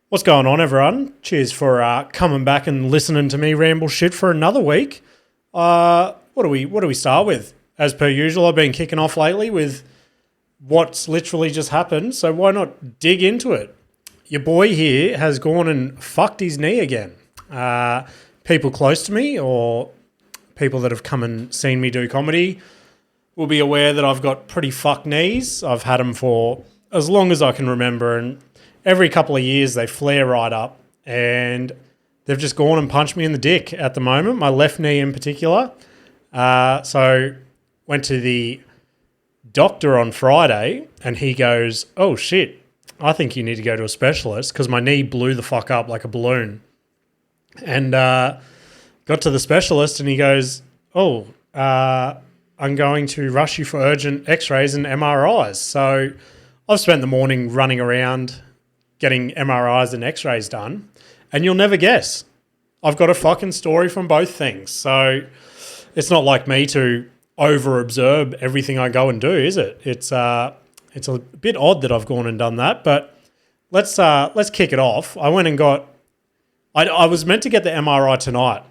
What's going on, everyone? Cheers for coming back and listening to me ramble shit for another week. What do we start with? As per usual, I've been kicking off lately with what's literally just happened, so why not dig into it? Your boy here has gone and fucked his knee again. People close to me or people that have come and seen me do comedy will be aware that I've got pretty fucked knees. I've had them for as long as I can remember, and every couple of years they flare right up, and they've just gone and punched me in the dick at the moment, my left knee in particular. So went to the doctor on Friday, and he goes, "Oh shit, I think you need to go to a specialist," because my knee blew the fuck up like a balloon. And got to the specialist, and he goes, "Oh, I'm going to rush you for urgent X-rays and MRIs." So I've spent the morning running around getting MRIs and X-rays done, and you'll never guess, I've got a fucking story from both things. So it's not like me to over-observe everything I go and do, is it? It's a bit odd that I've gone and done that, but let's kick it off. I went and got... I was meant to get the MRI tonight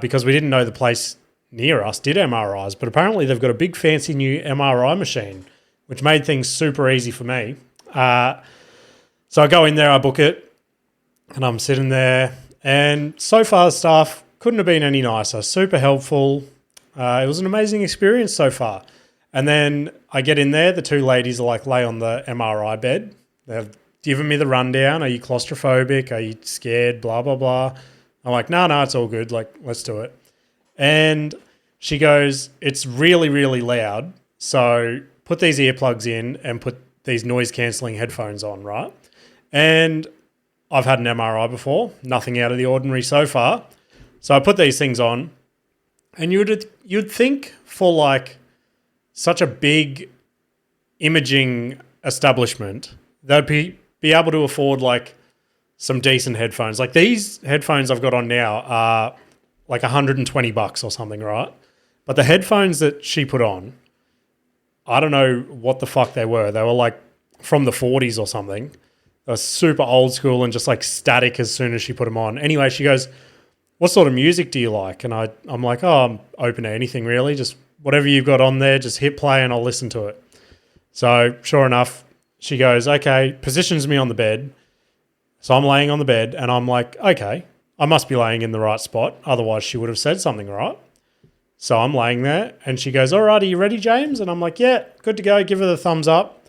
because we didn't know the place near us did MRIs, but apparently they've got a big fancy new MRI machine, which made things super easy for me. So I go in there, I book it, and I'm sitting there, and so far the staff couldn't have been any nicer, super helpful. It was an amazing experience so far. And then I get in there, the two ladies are like lay on the MRI bed. They've given me the rundown. Are you claustrophobic? Are you scared? Blah, blah, blah. I'm like, no, it's all good. Like, let's do it. And she goes, "It's really, really loud. So put these earplugs in and put these noise-cancelling headphones on," right? And I've had an MRI before, nothing out of the ordinary so far. So I put these things on, and you'd think for like such a big imaging establishment, they'd be able to afford like some decent headphones. Like these headphones I've got on now are like $120 or something, right? But the headphones that she put on, I don't know what the fuck they were. They were like from the 40s or something. They were super old school and just like static as soon as she put them on. Anyway, she goes, "What sort of music do you like?" And I'm like, "Oh, I'm open to anything really. Just whatever you've got on there, just hit play and I'll listen to it." So sure enough, she goes, "Okay," positions me on the bed. So I'm laying on the bed and I'm like, okay, I must be laying in the right spot. Otherwise she would have said something, right? So I'm laying there and she goes, "All right, are you ready, James?" And I'm like, "Yeah, good to go." Give her the thumbs up.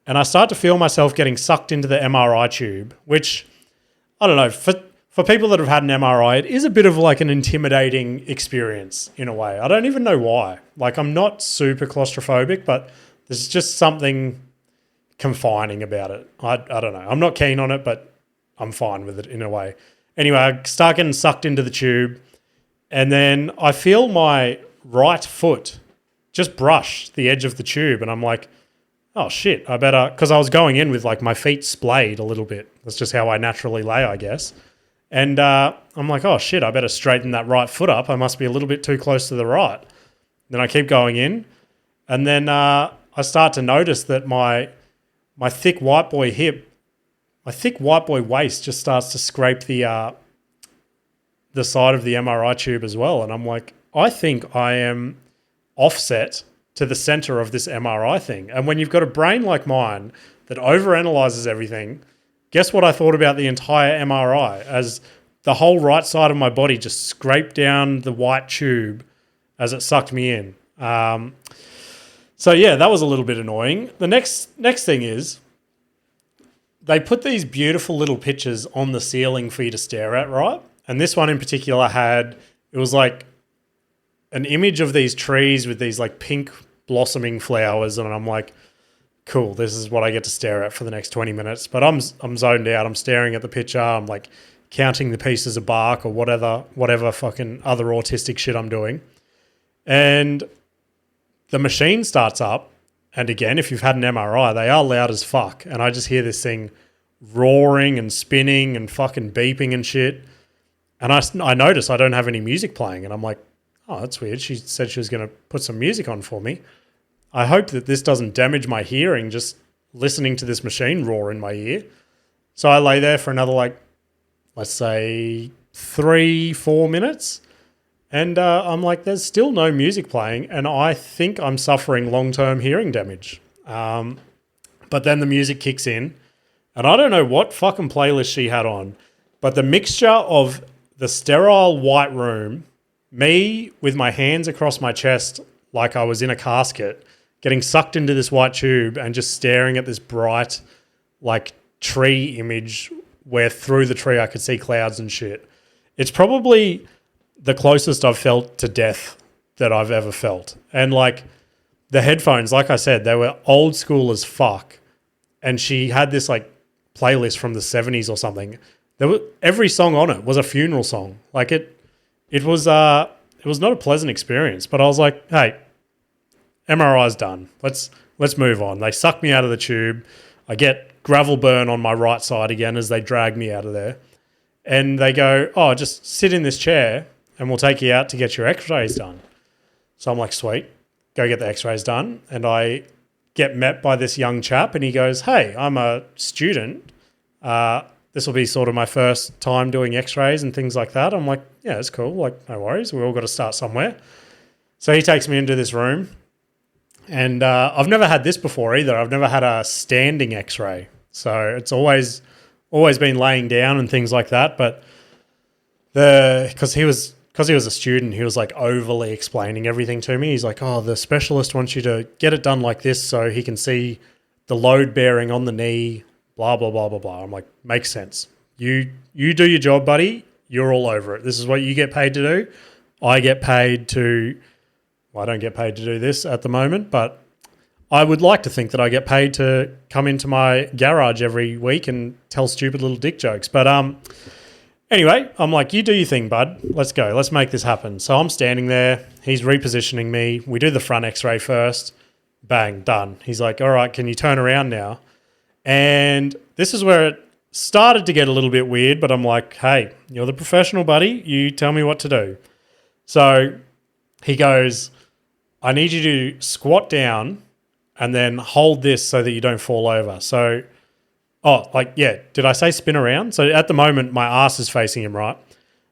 And I start to feel myself getting sucked into the MRI tube, which, I don't know, for people that have had an MRI, it is a bit of like an intimidating experience in a way. I don't even know why. Like, I'm not super claustrophobic, but there's just something confining about it. I don't know. I'm not keen on it, but I'm fine with it in a way. Anyway, I start getting sucked into the tube, and then I feel my right foot just brush the edge of the tube, and I'm like, "Oh shit, I better," because I was going in with like my feet splayed a little bit. That's just how I naturally lay, I guess. And I'm like, "Oh shit, I better straighten that right foot up. I must be a little bit too close to the right." Then I keep going in, and then I start to notice that my thick white boy waist just starts to scrape the side of the MRI tube as well. And I'm like, I think I am offset to the center of this MRI thing. And when you've got a brain like mine that overanalyzes everything, guess what I thought about the entire MRI as the whole right side of my body just scraped down the white tube as it sucked me in. So yeah, that was a little bit annoying. The next thing is they put these beautiful little pictures on the ceiling for you to stare at, right? And this one in particular it was like an image of these trees with these like pink blossoming flowers, and I'm like, cool, this is what I get to stare at for the next 20 minutes. But I'm zoned out. I'm staring at the picture. I'm like counting the pieces of bark or whatever fucking other autistic shit I'm doing. And the machine starts up, and again, if you've had an MRI, they are loud as fuck. And I just hear this thing roaring and spinning and fucking beeping and shit. And I notice I don't have any music playing, and I'm like, "Oh, that's weird. She said she was going to put some music on for me. I hope that this doesn't damage my hearing just listening to this machine roar in my ear." So I lay there for another, like, let's say 3-4 minutes. And I'm like, there's still no music playing. And I think I'm suffering long-term hearing damage. But then the music kicks in. And I don't know what fucking playlist she had on. But the mixture of the sterile white room, me with my hands across my chest like I was in a casket, getting sucked into this white tube and just staring at this bright, like, tree image where through the tree I could see clouds and shit. It's probably the closest I've felt to death that I've ever felt. And, like, the headphones, like I said, they were old school as fuck. And she had this, like, playlist from the 70s or something. Every song on it was a funeral song. Like, it was not a pleasant experience. But I was like, hey, MRI's done. Let's move on. They suck me out of the tube. I get gravel burn on my right side again as they drag me out of there. And they go, oh, just sit in this chair and we'll take you out to get your x-rays done. So I'm like, sweet, go get the x-rays done. And I get met by this young chap and he goes, hey, I'm a student. This will be sort of my first time doing x-rays and things like that. I'm like, yeah, that's cool. Like, no worries. We all got to start somewhere. So he takes me into this room. And I've never had this before either. I've never had a standing x-ray. So it's always been laying down and things like that. But because he was a student, he was like overly explaining everything to me. He's like, oh, the specialist wants you to get it done like this so he can see the load bearing on the knee, blah, blah, blah, blah, blah. I'm like, makes sense. You do your job, buddy. You're all over it. This is what you get paid to do. I get paid to... Well, I don't get paid to do this at the moment, but I would like to think that I get paid to come into my garage every week and tell stupid little dick jokes. But anyway, I'm like, you do your thing, bud. Let's go. Let's make this happen. So I'm standing there. He's repositioning me. We do the front x-ray first. Bang, done. He's like, all right, can you turn around now? And this is where it started to get a little bit weird, but I'm like, hey, you're the professional, buddy. You tell me what to do. So he goes... I need you to squat down and then hold this so that you don't fall over. So, did I say spin around? So at the moment, my ass is facing him, right?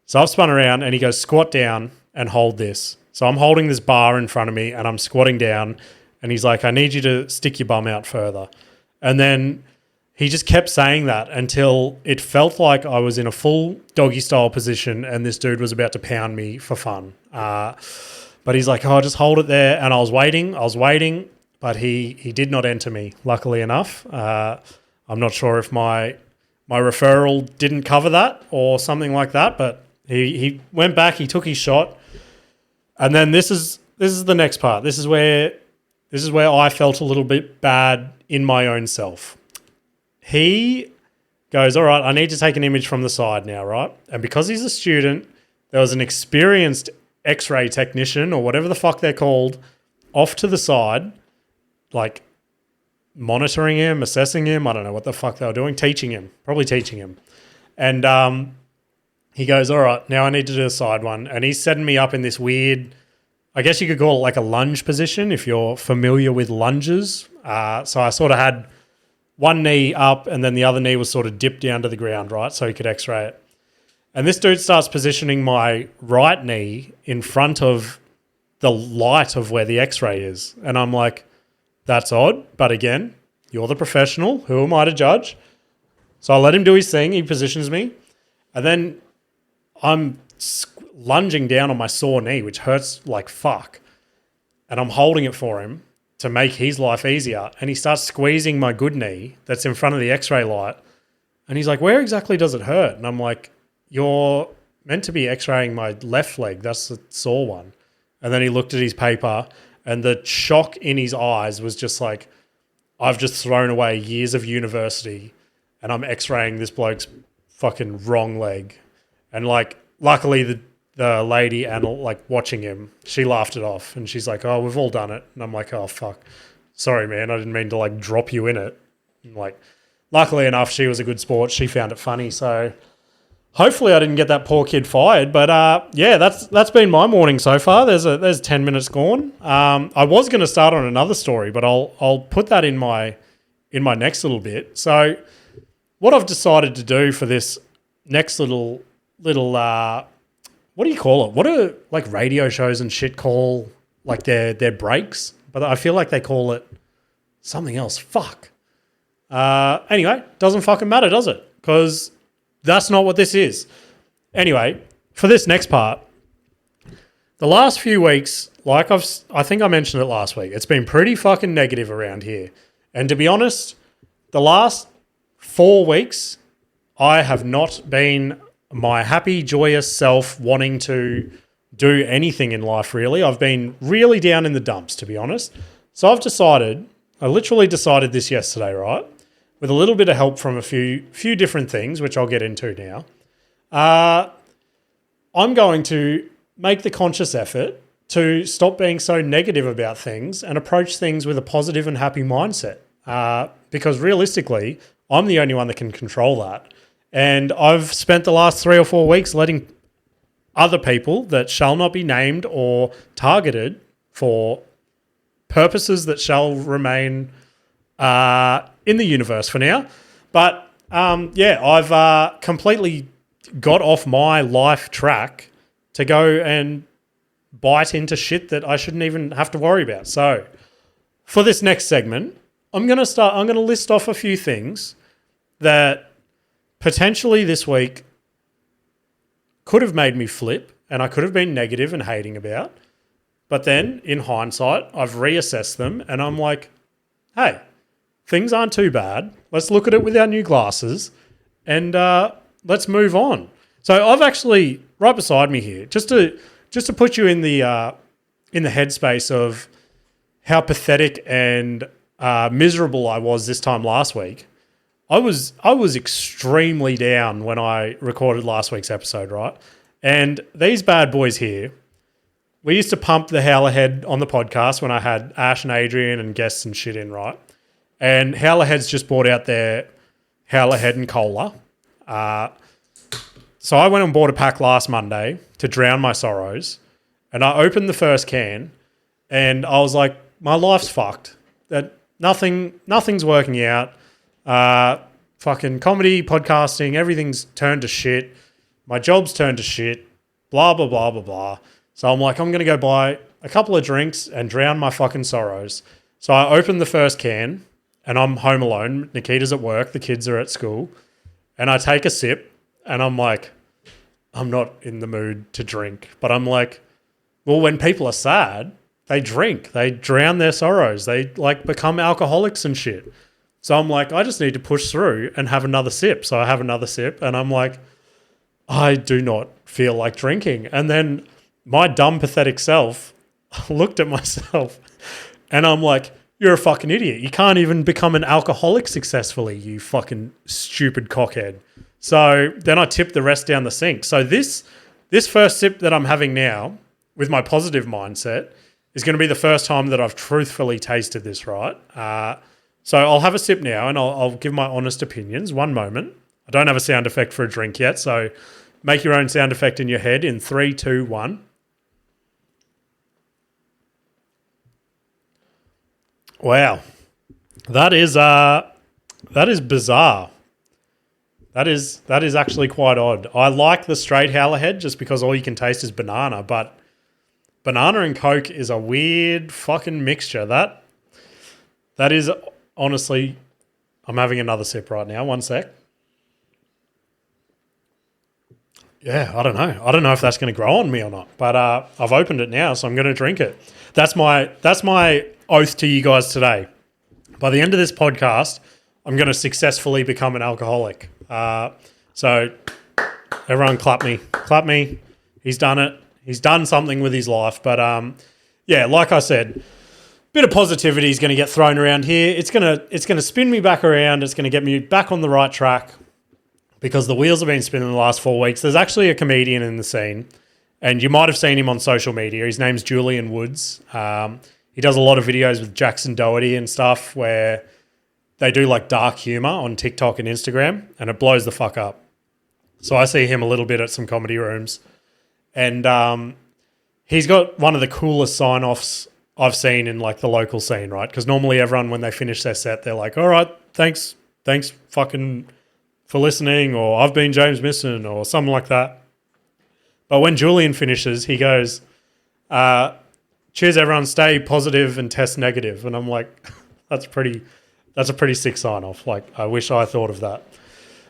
So I've spun around and he goes, squat down and hold this. So I'm holding this bar in front of me and I'm squatting down and he's like, I need you to stick your bum out further. And then he just kept saying that until it felt like I was in a full doggy style position and this dude was about to pound me for fun. But he's like, oh, just hold it there. And I was waiting, but he did not enter me, luckily enough. I'm not sure if my referral didn't cover that or something like that, but he went back, he took his shot. And then this is the next part. This is where I felt a little bit bad in my own self. He goes, all right, I need to take an image from the side now, right? And because he's a student, there was an experienced X-ray technician or whatever the fuck they're called off to the side, like monitoring him, assessing him. I don't know what the fuck they were doing, probably teaching him. And he goes, all right, now I need to do a side one. And he's setting me up in this weird, I guess you could call it like a lunge position if you're familiar with lunges. So I sort of had one knee up and then the other knee was sort of dipped down to the ground, right? So he could X-ray it. And this dude starts positioning my right knee in front of the light of where the X-ray is. And I'm like, that's odd. But again, you're the professional. Who am I to judge? So I let him do his thing. He positions me. And then I'm lunging down on my sore knee, which hurts like fuck. And I'm holding it for him to make his life easier. And he starts squeezing my good knee that's in front of the X-ray light. And he's like, where exactly does it hurt? And I'm like, you're meant to be x-raying my left leg. That's the sore one. And then he looked at his paper and the shock in his eyes was just like, I've just thrown away years of university and I'm x-raying this bloke's fucking wrong leg. And like, luckily the lady and like watching him, she laughed it off and she's like, oh, we've all done it. And I'm like, oh, fuck. Sorry, man. I didn't mean to like drop you in it. And like, luckily enough, she was a good sport. She found it funny. So hopefully I didn't get that poor kid fired, but yeah, that's been my morning so far. There's 10 minutes gone. I was going to start on another story, but I'll put that in my next little bit. So what I've decided to do for this next little what do you call it? What do like radio shows and shit call like their breaks? But I feel like they call it something else. Fuck. Anyway, doesn't fucking matter, does it? Because that's not what this is. Anyway, for this next part, the last few weeks, like I think I mentioned it last week, it's been pretty fucking negative around here. And to be honest, the last 4 weeks, I have not been my happy, joyous self wanting to do anything in life, really. I've been really down in the dumps, to be honest. So I literally decided this yesterday, right? With a little bit of help from a few different things, which I'll get into now. I'm going to make the conscious effort to stop being so negative about things and approach things with a positive and happy mindset. Because realistically, I'm the only one that can control that. And I've spent the last 3 or 4 weeks letting other people that shall not be named or targeted for purposes that shall remain in the universe for now. But I've completely got off my life track to go and bite into shit that I shouldn't even have to worry about. So for this next segment, I'm going to list off a few things that potentially this week could have made me flip and I could have been negative and hating about. But then in hindsight, I've reassessed them and I'm like, hey, things aren't too bad. Let's look at it with our new glasses and let's move on. So I've actually, right beside me here, just to put you in the headspace of how pathetic and miserable I was this time last week. I was extremely down when I recorded last week's episode, right? And these bad boys here, we used to pump the Howlerhead on the podcast when I had Ash and Adrian and guests and shit in, right? And Howlerhead's just brought out their Howlerhead and Cola. So I went and bought a pack last Monday to drown my sorrows. And I opened the first can and I was like, my life's fucked. That nothing's working out. Fucking comedy, podcasting, everything's turned to shit. My job's turned to shit. Blah, blah, blah, blah, blah. So I'm like, I'm going to go buy a couple of drinks and drown my fucking sorrows. So I opened the first can and I'm home alone. Nikita's at work. The kids are at school. And I take a sip and I'm like, I'm not in the mood to drink. But I'm like, well, when people are sad, they drink. They drown their sorrows. They like become alcoholics and shit. So I'm like, I just need to push through and have another sip. So I have another sip and I'm like, I do not feel like drinking. And then my dumb, pathetic self looked at myself and I'm like, you're a fucking idiot. You can't even become an alcoholic successfully, you fucking stupid cockhead. So then I tipped the rest down the sink. So this first sip that I'm having now with my positive mindset is going to be the first time that I've truthfully tasted this, right? So I'll have a sip now and I'll give my honest opinions. One moment. I don't have a sound effect for a drink yet, so make your own sound effect in your head in 3, 2, 1. Wow. That is bizarre. That is actually quite odd. I like the straight Howlerhead just because all you can taste is banana, but banana and Coke is a weird fucking mixture. That is honestly, I'm having another sip right now. One sec. Yeah, I don't know. I don't know if that's going to grow on me or not, but I've opened it now, so I'm going to drink it. That's my oath to you guys today. By the end of this podcast, I'm going to successfully become an alcoholic. So everyone clap me. He's done it. He's done something with his life. But yeah, like I said, bit of positivity is going to get thrown around here. It's going to spin me back around. It's going to get me back on the right track because the wheels have been spinning the last 4 weeks. There's actually a comedian in the scene, and you might have seen him on social media. His name's Julian Woods. He does a lot of videos with Jackson Doherty and stuff where they do like dark humor on TikTok and Instagram, and it blows the fuck up. So I see him a little bit at some comedy rooms, and he's got one of the coolest sign-offs I've seen in like the local scene, right? Because normally everyone, when they finish their set, they're like, all right, thanks fucking for listening, or I've been James Misson, or something like that. But when Julian finishes, he goes, cheers everyone, stay positive and test negative. And I'm like, that's a pretty sick sign off. Like, I wish I thought of that.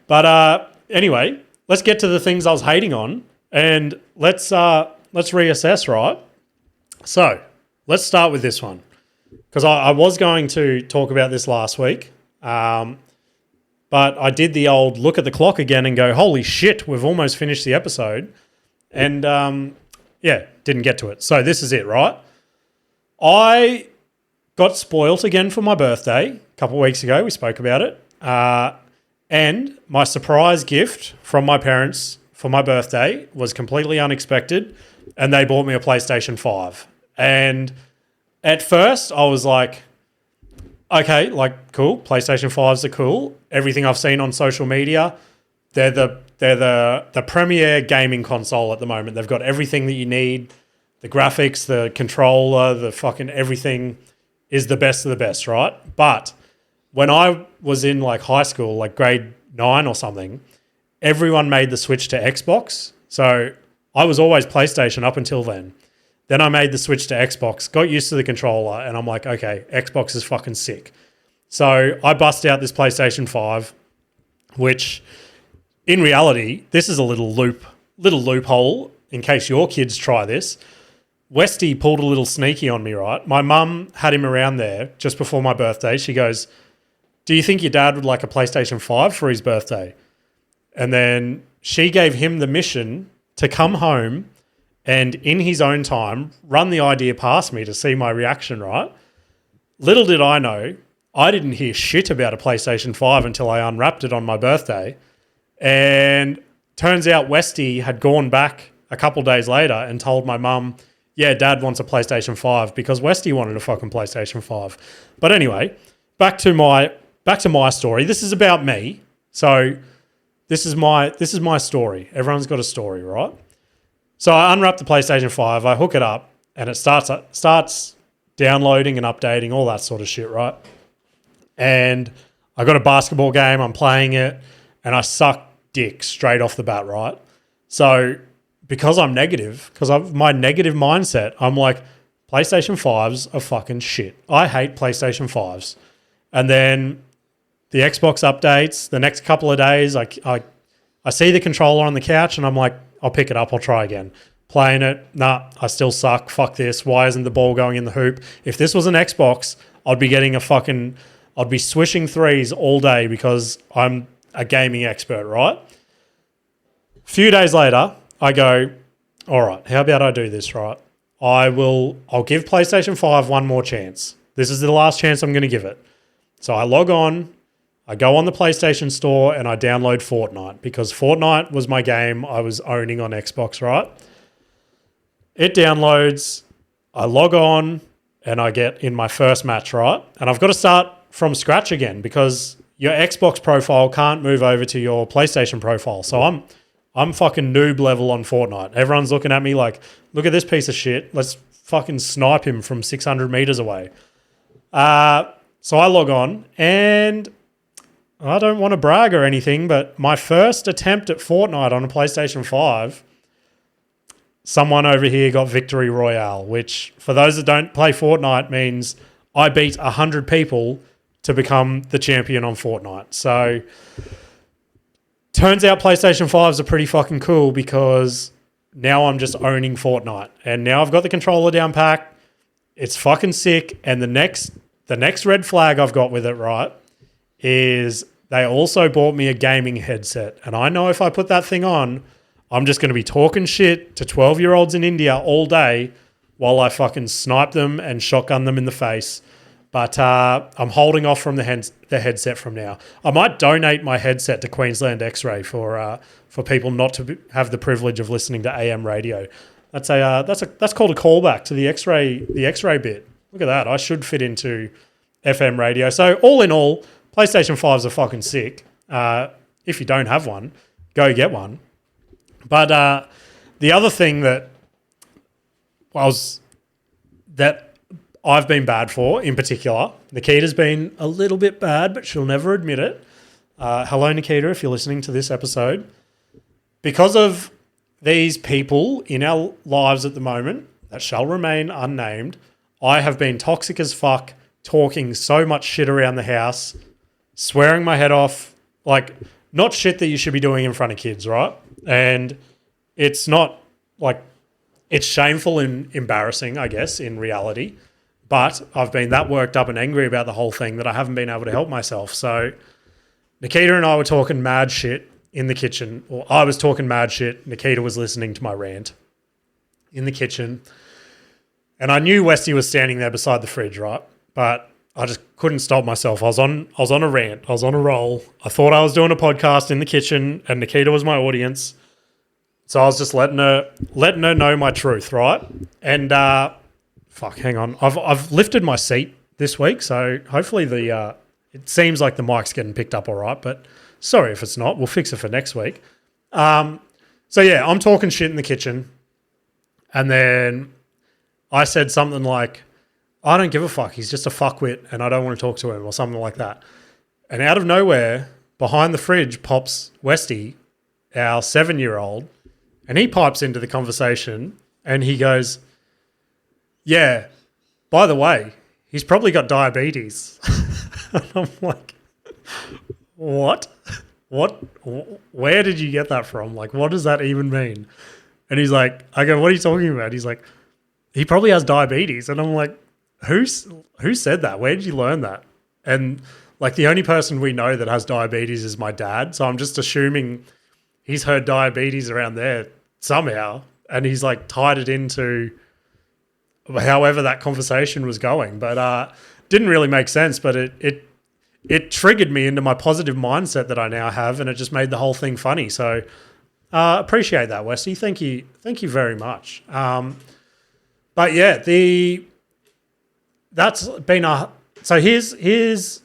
But anyway, let's get to the things I was hating on, and let's reassess, right? So let's start with this one, because I was going to talk about this last week, but I did the old look at the clock again and go, holy shit, we've almost finished the episode. And didn't get to it. So this is it, right? I got spoilt again for my birthday a couple of weeks ago. We spoke about it. And my surprise gift from my parents for my birthday was completely unexpected, and they bought me a PlayStation 5. And at first I was like, okay, like, cool, PlayStation 5s are cool. Everything I've seen on social media, they're the premier gaming console at the moment. They've got everything that you need. The graphics, the controller, the fucking everything is the best of the best, right? But when I was in like high school, like grade 9 or something, everyone made the switch to Xbox. So I was always PlayStation up until then. Then I made the switch to Xbox, got used to the controller, and I'm like, okay, Xbox is fucking sick. So I bust out this PlayStation 5, which in reality, this is a little loophole in case your kids try this. Westy pulled a little sneaky on me, right? My mum had him around there just before my birthday. She goes, do you think your dad would like a PlayStation 5 for his birthday? And then she gave him the mission to come home and in his own time run the idea past me to see my reaction, right? Little did I know, I didn't hear shit about a PlayStation 5 until I unwrapped it on my birthday. And turns out Westy had gone back a couple days later and told my mum, yeah, Dad wants a PlayStation 5, because Westy wanted a fucking PlayStation 5. But anyway, back to my story. This is about me. So this is my story. Everyone's got a story, right? So I unwrap the PlayStation 5, I hook it up, and it starts downloading and updating, all that sort of shit, right? And I got a basketball game, I'm playing it, and I suck dick straight off the bat, right? So because I'm negative, because of my negative mindset, I'm like, PlayStation 5s are fucking shit. I hate PlayStation 5s. And then the Xbox updates, the next couple of days, I see the controller on the couch and I'm like, I'll pick it up, I'll try again. Playing it, nah, I still suck, fuck this, why isn't the ball going in the hoop? If this was an Xbox, I'd be swishing threes all day because I'm a gaming expert, right? A few days later, I go, all right, how about I do this, right? I'll give PlayStation 5 one more chance. This is the last chance I'm going to give it. So I log on, I go on the PlayStation Store and I download Fortnite, because Fortnite was my game I was owning on Xbox, right? It downloads, I log on and I get in my first match, right? And I've got to start from scratch again because your Xbox profile can't move over to your PlayStation profile. So I'm fucking noob level on Fortnite. Everyone's looking at me like, look at this piece of shit. Let's fucking snipe him from 600 meters away. So I log on and I don't want to brag or anything, but my first attempt at Fortnite on a PlayStation 5, someone over here got Victory Royale, which for those that don't play Fortnite means I beat 100 people to become the champion on Fortnite. So turns out PlayStation 5s are pretty fucking cool because now I'm just owning Fortnite. And now I've got the controller down pack. It's fucking sick. And the next red flag I've got with it, right, is they also bought me a gaming headset. And I know if I put that thing on, I'm just going to be talking shit to 12-year-olds in India all day while I fucking snipe them and shotgun them in the face. But I'm holding off from the headset from now. I might donate my headset to Queensland X-ray for people not to have the privilege of listening to AM radio. That's called a callback to the X-ray bit. Look at that. I should fit into FM radio. So all in all, PlayStation 5s are fucking sick. If you don't have one, go get one. But the other thing that I've been bad for, in particular, Nikita's been a little bit bad, but she'll never admit it. hello, Nikita, if you're listening to this episode. Because of these people in our lives at the moment that shall remain unnamed, I have been toxic as fuck, talking so much shit around the house, swearing my head off, like not shit that you should be doing in front of kids, right? And it's not like, it's shameful and embarrassing, I guess, in reality. But I've been that worked up and angry about the whole thing that I haven't been able to help myself. So Nikita and I were talking mad shit in the kitchen, or I was talking mad shit. Nikita was listening to my rant in the kitchen. And I knew Westy was standing there beside the fridge, right? But I just couldn't stop myself. I was on a rant. I was on a roll. I thought I was doing a podcast in the kitchen and Nikita was my audience. So I was just letting her know my truth, right? And hang on. I've lifted my seat this week, so hopefully it seems like the mic's getting picked up all right, but sorry if it's not. We'll fix it for next week. I'm talking shit in the kitchen, and then I said something like, I don't give a fuck. He's just a fuckwit and I don't want to talk to him, or something like that. And out of nowhere, behind the fridge pops Westy, our 7-year-old, and he pipes into the conversation and he goes, yeah, by the way, he's probably got diabetes. And I'm like, what? Where did you get that from? Like, what does that even mean? And he's like, I go, what are you talking about? He's like, he probably has diabetes. And I'm like, who said that? Where did you learn that? And like, the only person we know that has diabetes is my dad. So I'm just assuming he's heard diabetes around there somehow. And he's like tied it into however that conversation was going. But didn't really make sense. But it triggered me into my positive mindset that I now have. And it just made the whole thing funny. So appreciate that, Westy. Thank you very much. But yeah, that's been so here's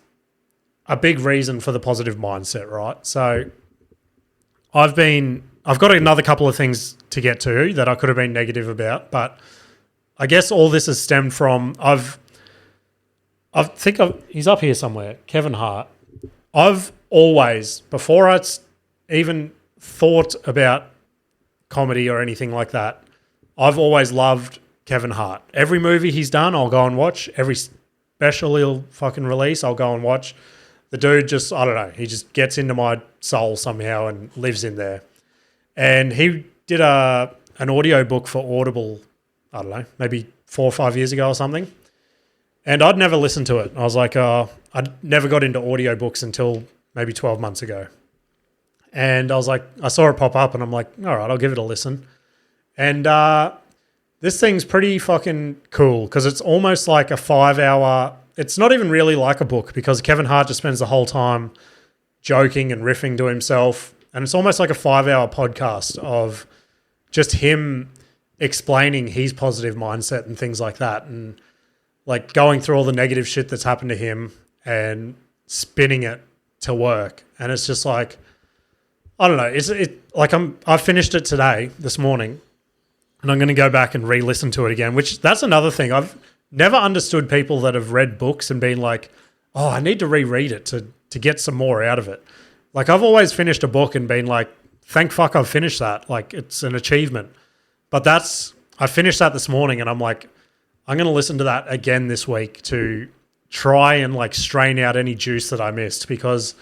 a big reason for the positive mindset, right? So I've got another couple of things to get to that I could have been negative about, but I guess all this has stemmed from he's up here somewhere, Kevin Hart. I've always, before I even thought about comedy or anything like that, I've always loved Kevin Hart. Every movie he's done, I'll go and watch. Every special he'll fucking release, I'll go and watch. The dude just, I don't know, he just gets into my soul somehow and lives in there. And he did an audio book for Audible, I don't know, maybe 4 or 5 years ago or something. And I'd never listened to it. I was like, I'd never got into audiobooks until maybe 12 months ago. And I was like, I saw it pop up and I'm like, all right, I'll give it a listen. And this thing's pretty fucking cool because it's almost like a 5-hour, it's not even really like a book because Kevin Hart just spends the whole time joking and riffing to himself. And it's almost like a 5-hour podcast of just him explaining his positive mindset and things like that. And like going through all the negative shit that's happened to him and spinning it to work. And it's just like, I don't know. I finished it this morning, and I'm going to go back and re-listen to it again, which that's another thing. I've never understood people that have read books and been like, oh, I need to reread it to get some more out of it. Like I've always finished a book and been like, thank fuck I've finished that. Like it's an achievement. But I finished that this morning and I'm like, I'm going to listen to that again this week to try and like strain out any juice that I missed because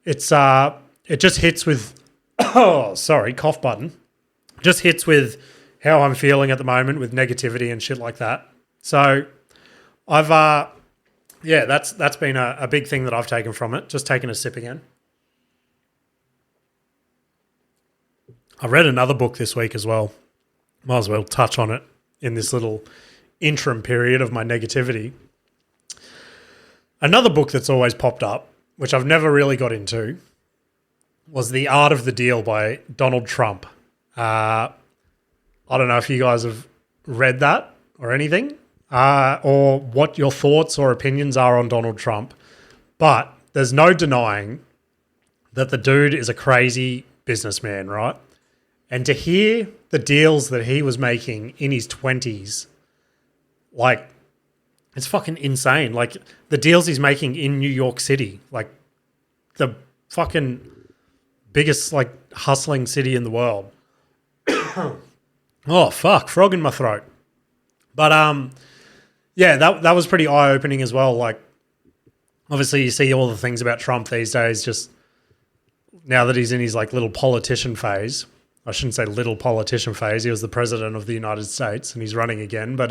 it's it just hits with cough button. Just hits with how I'm feeling at the moment with negativity and shit like that. So I've that's been a big thing that I've taken from it. Just taking a sip again. I read another book this week as well. Might as well touch on it in this little interim period of my negativity. Another book that's always popped up, which I've never really got into, was The Art of the Deal by Donald Trump. I don't know if you guys have read that or anything, or what your thoughts or opinions are on Donald Trump, but there's no denying that the dude is a crazy businessman, right? And to hear the deals that he was making in his 20s, like, it's fucking insane. Like, the deals he's making in New York City, like, the fucking biggest, like, hustling city in the world. Oh, fuck. Frog in my throat. But, yeah, that was pretty eye-opening as well. Like, obviously you see all the things about Trump these days, just now that he's in his, like, little politician phase. I shouldn't say little politician phase. He was the president of the United States and he's running again. But,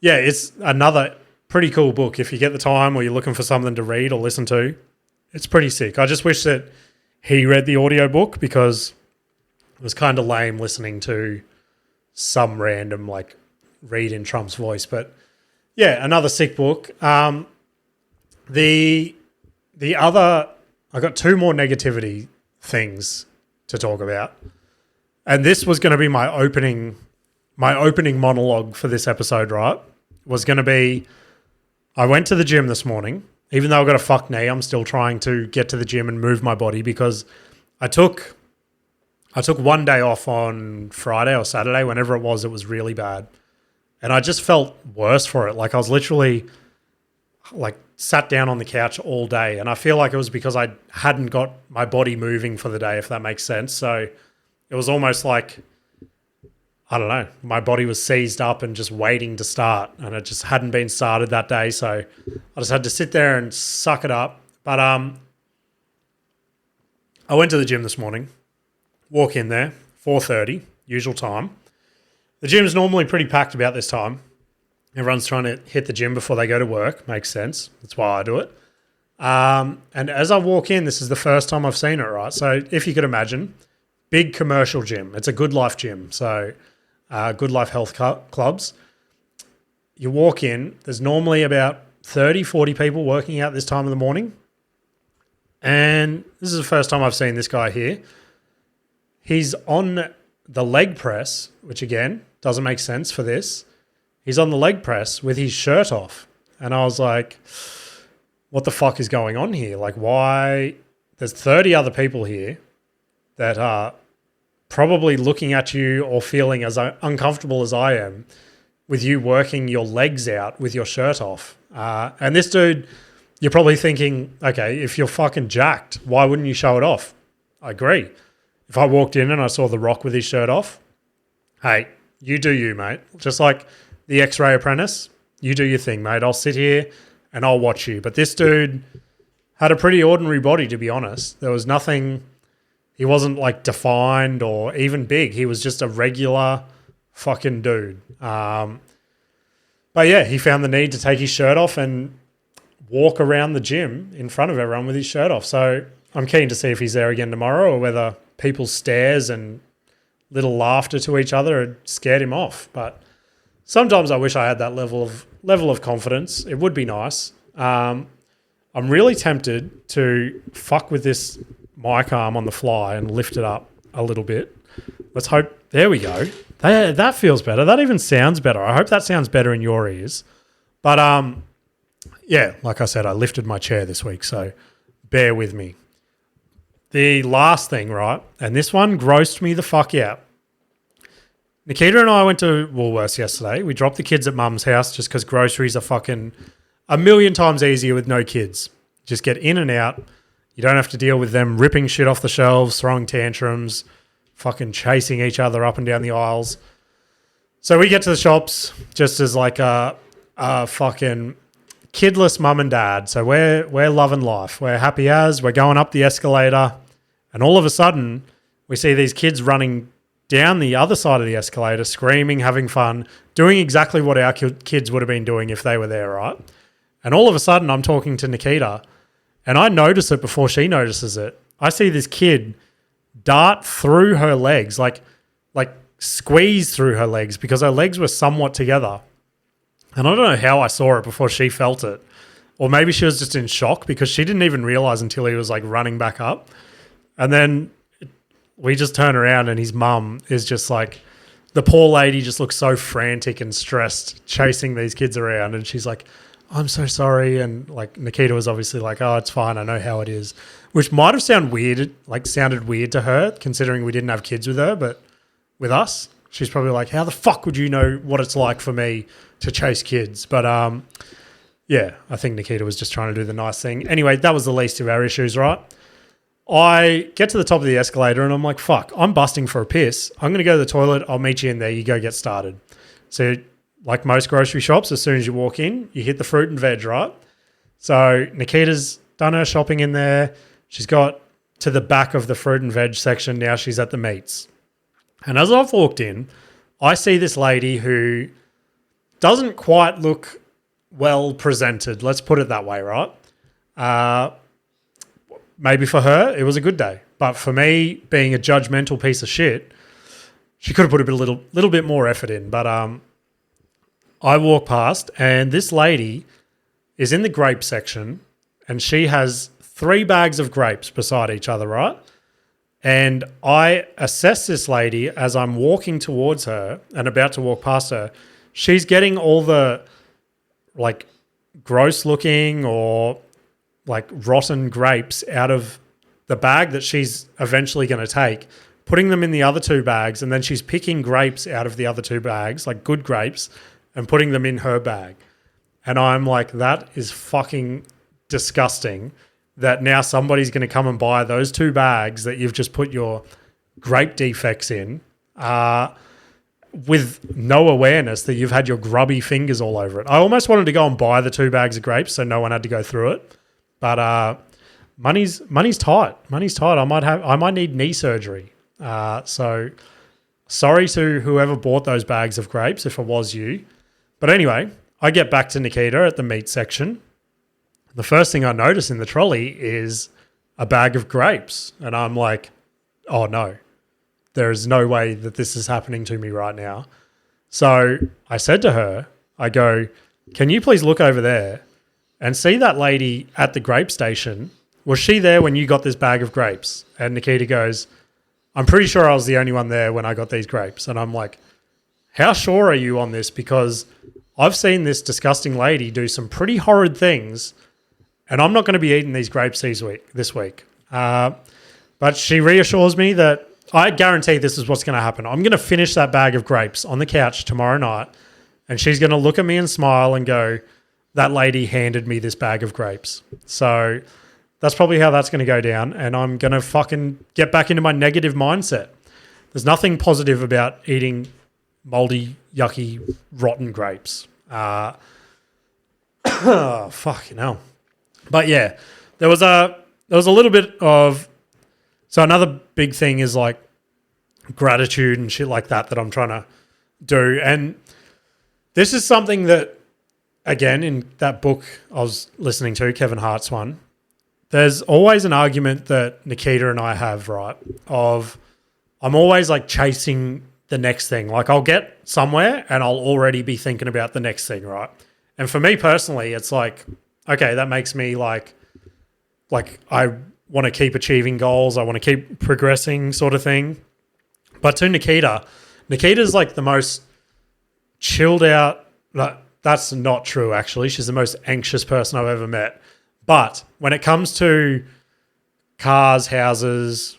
yeah, it's another pretty cool book. If you get the time or you're looking for something to read or listen to, it's pretty sick. I just wish that he read the audiobook because it was kind of lame listening to some random, like, read in Trump's voice. But, yeah, another sick book. The other, I got two more negativity things to talk about. And this was going to be my opening monologue for this episode, right? Was going to be, I went to the gym this morning. Even though I've got a fucked knee, I'm still trying to get to the gym and move my body because I took one day off on Friday or Saturday, whenever it was really bad. And I just felt worse for it. Like I was literally like sat down on the couch all day. And I feel like it was because I hadn't got my body moving for the day, if that makes sense. So it was almost like, I don't know, my body was seized up and just waiting to start. And it just hadn't been started that day. So I just had to sit there and suck it up. But I went to the gym this morning, walk in there, 4:30, usual time. The gym's normally pretty packed about this time. Everyone's trying to hit the gym before they go to work. Makes sense. That's why I do it. And as I walk in, this is the first time I've seen it, right? So if you could imagine, big commercial gym. It's a Good Life gym. So Good Life Health Clubs. You walk in, there's normally about 30, 40 people working out this time of the morning. And this is the first time I've seen this guy here. He's on the leg press, which again, doesn't make sense for this. He's on the leg press with his shirt off. And I was like, what the fuck is going on here? Like, why? There's 30 other people here that are probably looking at you or feeling as uncomfortable as I am with you working your legs out with your shirt off. And this dude, you're probably thinking, okay, if you're fucking jacked, why wouldn't you show it off? I agree. If I walked in and I saw The Rock with his shirt off, hey, you do you, mate. Just like the X-ray apprentice, you do your thing, mate. I'll sit here and I'll watch you. But this dude had a pretty ordinary body, to be honest. There was nothing, he wasn't like defined or even big. He was just a regular fucking dude. But yeah, he found the need to take his shirt off and walk around the gym in front of everyone with his shirt off. So I'm keen to see if he's there again tomorrow or whether people's stares and little laughter to each other had scared him off. But sometimes I wish I had that level of confidence. It would be nice. I'm really tempted to fuck with this mic arm on the fly and lift it up a little bit. Let's hope. There we go. That feels better. That even sounds better. I hope that sounds better in your ears. But yeah, like I said, I lifted my chair this week, so bear with me. The last thing, right, and this one grossed me the fuck out. Nikita and I went to Woolworths yesterday. We dropped the kids at mum's house just because groceries are fucking a million times easier with no kids. Just get in and out. You don't have to deal with them ripping shit off the shelves, throwing tantrums, fucking chasing each other up and down the aisles. So we get to the shops just as like a fucking kidless mum and dad. So we're loving life. We're happy as. We're going up the escalator. And all of a sudden, we see these kids running down the other side of the escalator, screaming, having fun, doing exactly what our kids would have been doing if they were there, right? And all of a sudden, I'm talking to Nikita, and I notice it before she notices it. I see this kid dart through her legs, like squeeze through her legs because her legs were somewhat together. And I don't know how I saw it before she felt it. Or maybe she was just in shock because she didn't even realize until he was like running back up. And then we just turn around and his mum is just like, the poor lady just looks so frantic and stressed chasing these kids around. And she's like, I'm so sorry. And like Nikita was obviously like, oh, it's fine. I know how it is. Which might have sounded weird to her considering we didn't have kids with her. But with us, she's probably like, how the fuck would you know what it's like for me to chase kids? But yeah, I think Nikita was just trying to do the nice thing. Anyway, that was the least of our issues, right? I get to the top of the escalator and I'm like, fuck, I'm busting for a piss. I'm going to go to the toilet. I'll meet you in there. You go get started. So like most grocery shops, as soon as you walk in, you hit the fruit and veg, right? So Nikita's done her shopping in there. She's got to the back of the fruit and veg section. Now she's at the meats. And as I've walked in, I see this lady who doesn't quite look well presented. Let's put it that way, right? Maybe for her, it was a good day. But for me, being a judgmental piece of shit, she could have put a little bit more effort in. But I walk past and this lady is in the grape section and she has 3 bags of grapes beside each other, right? And I assess this lady as I'm walking towards her and about to walk past her. She's getting all the like gross looking or like rotten grapes out of the bag that she's eventually going to take, putting them in the other 2 bags, and then she's picking grapes out of the other 2 bags, like good grapes, and putting them in her bag. And I'm like, that is fucking disgusting that now somebody's going to come and buy those 2 bags that you've just put your grape defects in with no awareness that you've had your grubby fingers all over it. I almost wanted to go and buy the 2 bags of grapes so no one had to go through it. But money's tight. Money's tight. I might need knee surgery. So sorry to whoever bought those bags of grapes if it was you. But anyway, I get back to Nikita at the meat section. The first thing I notice in the trolley is a bag of grapes. And I'm like, oh no, there is no way that this is happening to me right now. So I said to her, I go, can you please look over there and see that lady at the grape station? Was she there when you got this bag of grapes? And Nikita goes, I'm pretty sure I was the only one there when I got these grapes. And I'm like, how sure are you on this? Because I've seen this disgusting lady do some pretty horrid things and I'm not going to be eating these grapes this week. But she reassures me that I guarantee this is what's going to happen. I'm going to finish that bag of grapes on the couch tomorrow night and she's going to look at me and smile and go, that lady handed me this bag of grapes. So that's probably how that's going to go down and I'm going to fucking get back into my negative mindset. There's nothing positive about eating moldy, yucky, rotten grapes. Fucking hell. But yeah, there was a little bit of, so another big thing is like gratitude and shit like that I'm trying to do. And this is something that, again, in that book I was listening to, Kevin Hart's one, there's always an argument that Nikita and I have, right, of I'm always like chasing the next thing. Like I'll get somewhere and I'll already be thinking about the next thing, right? And for me personally, it's like, okay, that makes me like I want to keep achieving goals. I want to keep progressing sort of thing. But to Nikita's like the most chilled out. That's not true, actually. She's the most anxious person I've ever met. But when it comes to cars, houses,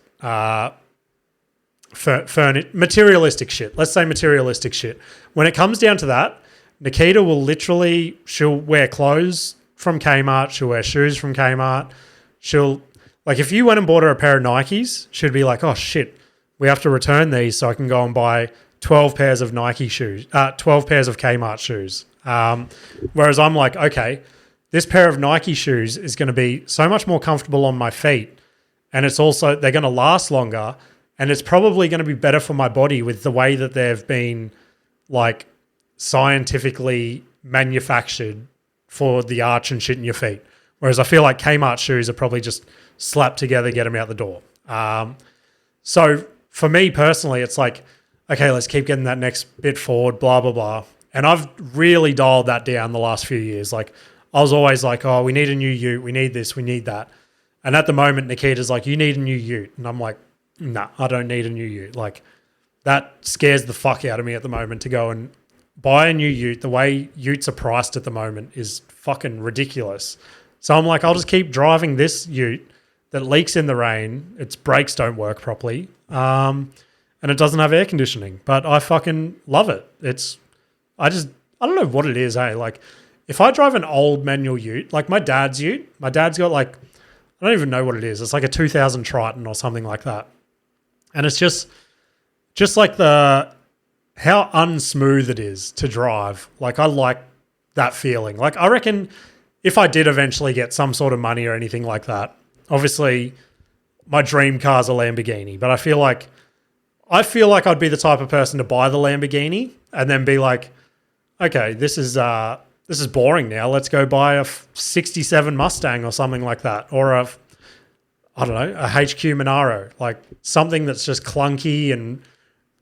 materialistic shit, let's say materialistic shit. When it comes down to that, Nikita will literally, she'll wear clothes from Kmart. She'll wear shoes from Kmart. She'll, like if you went and bought her a pair of Nikes, she'd be like, oh shit, we have to return these so I can go and buy 12 pairs of Nike shoes, 12 pairs of Kmart shoes. Whereas I'm like, okay, this pair of Nike shoes is going to be so much more comfortable on my feet. And it's also, they're going to last longer. And it's probably going to be better for my body with the way that they've been like scientifically manufactured for the arch and shit in your feet. Whereas I feel like Kmart shoes are probably just slapped together, get them out the door. So for me personally, it's like, okay, let's keep getting that next bit forward, blah, blah, blah. And I've really dialed that down the last few years. Like I was always like, oh, we need a new ute. We need this. We need that. And at the moment, Nikita's like, you need a new ute. And I'm like, nah, I don't need a new ute. Like that scares the fuck out of me at the moment to go and buy a new ute. The way utes are priced at the moment is fucking ridiculous. So I'm like, I'll just keep driving this ute that leaks in the rain. Its brakes don't work properly. And it doesn't have air conditioning, but I fucking love it. I don't know what it is, hey? Like if I drive an old manual ute, like my dad's ute, my dad's got like, I don't even know what it is. It's like a 2000 Triton or something like that. And it's just like how unsmooth it is to drive. Like, I like that feeling. Like, I reckon if I did eventually get some sort of money or anything like that, obviously my dream car's a Lamborghini, but I feel like I'd be the type of person to buy the Lamborghini and then be like, okay, this is boring now. Let's go buy a 67 Mustang or something like that, or a HQ Monaro, like something that's just clunky and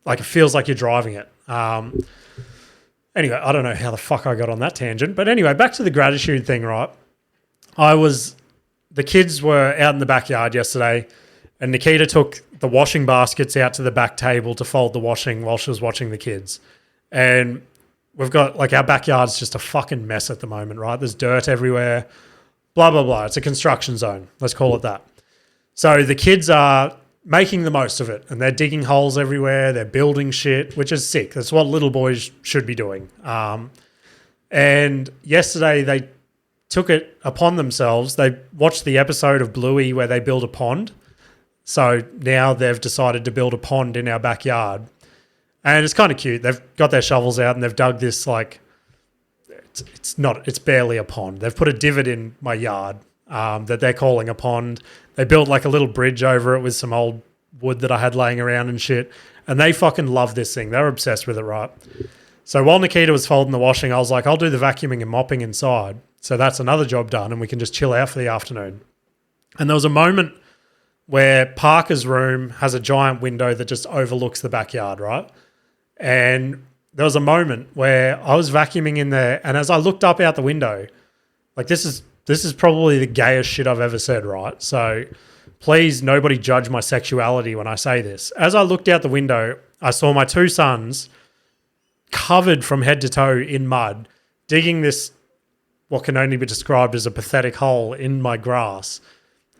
like it feels like you're driving it. Anyway, I don't know how the fuck I got on that tangent, but anyway, back to the gratitude thing, right? The kids were out in the backyard yesterday, and Nikita took the washing baskets out to the back table to fold the washing while she was watching the kids. And we've got, like, our backyard's just a fucking mess at the moment, right? There's dirt everywhere, blah, blah, blah. It's a construction zone. Let's call it that. So the kids are making the most of it, and they're digging holes everywhere. They're building shit, which is sick. That's what little boys should be doing. And yesterday they took it upon themselves. They watched the episode of Bluey where they build a pond. So now they've decided to build a pond in our backyard. And it's kind of cute. They've got their shovels out and they've dug this, like, it's barely a pond. They've put a divot in my yard that they're calling a pond. They built like a little bridge over it with some old wood that I had laying around and shit. And they fucking love this thing. They're obsessed with it, right? So while Nikita was folding the washing, I was like, I'll do the vacuuming and mopping inside. So that's another job done and we can just chill out for the afternoon. And there was a moment where Parker's room has a giant window that just overlooks the backyard, right? And there was a moment where I was vacuuming in there, and as I looked up out the window, like, this is probably the gayest shit I've ever said, right? So please, nobody judge my sexuality when I say this. As I looked out the window, I saw my two sons covered from head to toe in mud, digging this, what can only be described as a pathetic hole in my grass.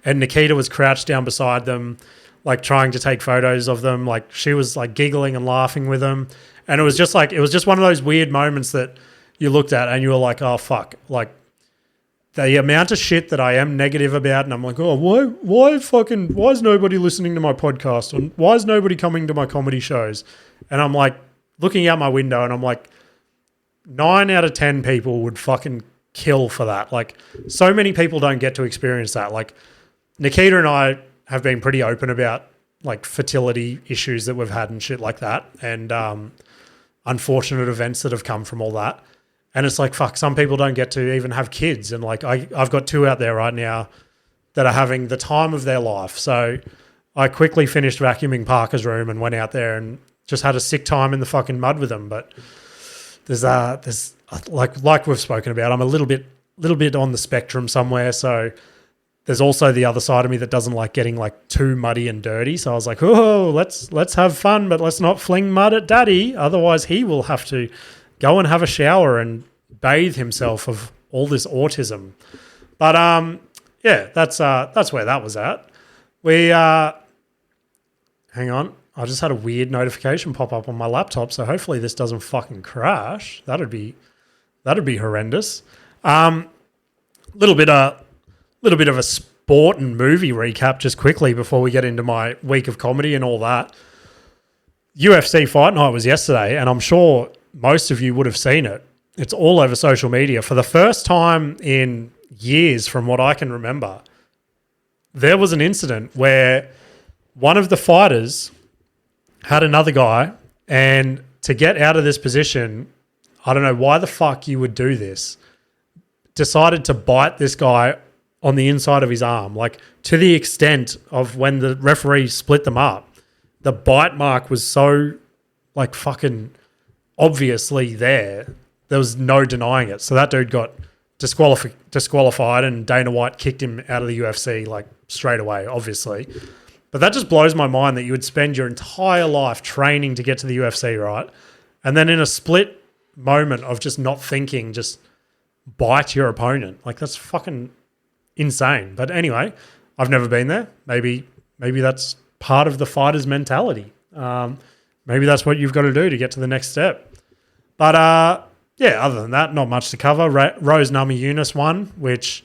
And Nikita was crouched down beside them, like trying to take photos of them. Like, she was like giggling and laughing with them. And it was just one of those weird moments that you looked at and you were like, oh, fuck. Like, the amount of shit that I am negative about, and I'm like, oh, why is nobody listening to my podcast? And why is nobody coming to my comedy shows? And I'm like, looking out my window and I'm like, 9 out of 10 people would fucking kill for that. Like, so many people don't get to experience that. Like, Nikita and I have been pretty open about, like, fertility issues that we've had and shit like that, and unfortunate events that have come from all that. And it's like, fuck, some people don't get to even have kids. And like, I've got 2 out there right now that are having the time of their life. So I quickly finished vacuuming Parker's room and went out there and just had a sick time in the fucking mud with them. But there's like we've spoken about, I'm a little bit on the spectrum somewhere. So there's also the other side of me that doesn't like getting like too muddy and dirty. So I was like, oh, let's have fun, but let's not fling mud at Daddy. Otherwise he will have to go and have a shower and bathe himself of all this autism. But yeah, that's where that was at. We hang on. I just had a weird notification pop up on my laptop, so hopefully this doesn't fucking crash. That'd be horrendous. Little bit of a sport and movie recap just quickly before we get into my week of comedy and all that. UFC Fight Night was yesterday, and I'm sure most of you would have seen it. It's all over social media. For the first time in years, from what I can remember, there was an incident where one of the fighters had another guy, and to get out of this position, I don't know why the fuck you would do this, decided to bite this guy on the inside of his arm, like to the extent of when the referee split them up, the bite mark was so like fucking obviously there. There was no denying it. So that dude got disqualified, and Dana White kicked him out of the UFC like straight away, obviously. But that just blows my mind that you would spend your entire life training to get to the UFC, right? And then in a split moment of just not thinking, just bite your opponent. Like, that's fucking insane. But anyway, I've never been there. Maybe that's part of the fighter's mentality. Maybe that's what you've got to do to get to the next step. But yeah, other than that, not much to cover. Rose Namajunas won, which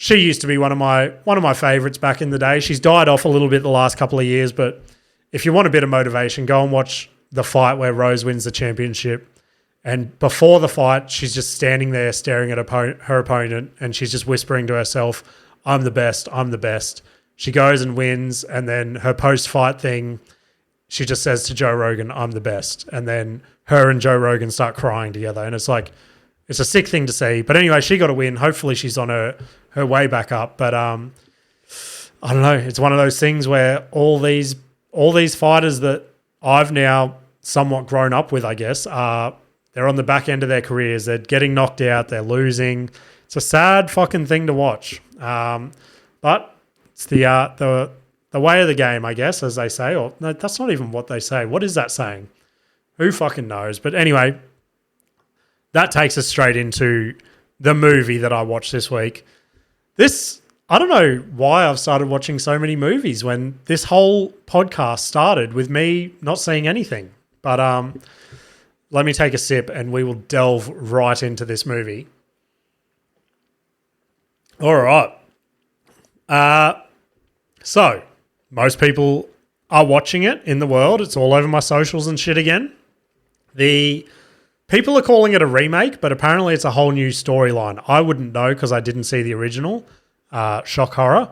she used to be one of my favorites back in the day. She's died off a little bit the last couple of years, but if you want a bit of motivation, go and watch the fight where Rose wins the championship. And before the fight, she's just standing there staring at her opponent, and she's just whispering to herself, I'm the best, I'm the best. She goes and wins, and then her post-fight thing, she just says to Joe Rogan, I'm the best. And then her and Joe Rogan start crying together. And it's like, it's a sick thing to see. But anyway, she got a win. Hopefully she's on her way back up. But I don't know. It's one of those things where all these fighters that I've now somewhat grown up with, I guess, they're on the back end of their careers. They're getting knocked out. They're losing. It's a sad fucking thing to watch. But it's the way of the game, I guess, as they say. Or no, that's not even what they say. What is that saying? Who fucking knows? But anyway, that takes us straight into the movie that I watched this week. I don't know why I've started watching so many movies when this whole podcast started with me not seeing anything. But let me take a sip and we will delve right into this movie. All right. So, most people are watching it in the world. It's all over my socials and shit again. The people are calling it a remake, but apparently it's a whole new storyline. I wouldn't know because I didn't see the original. Shock horror.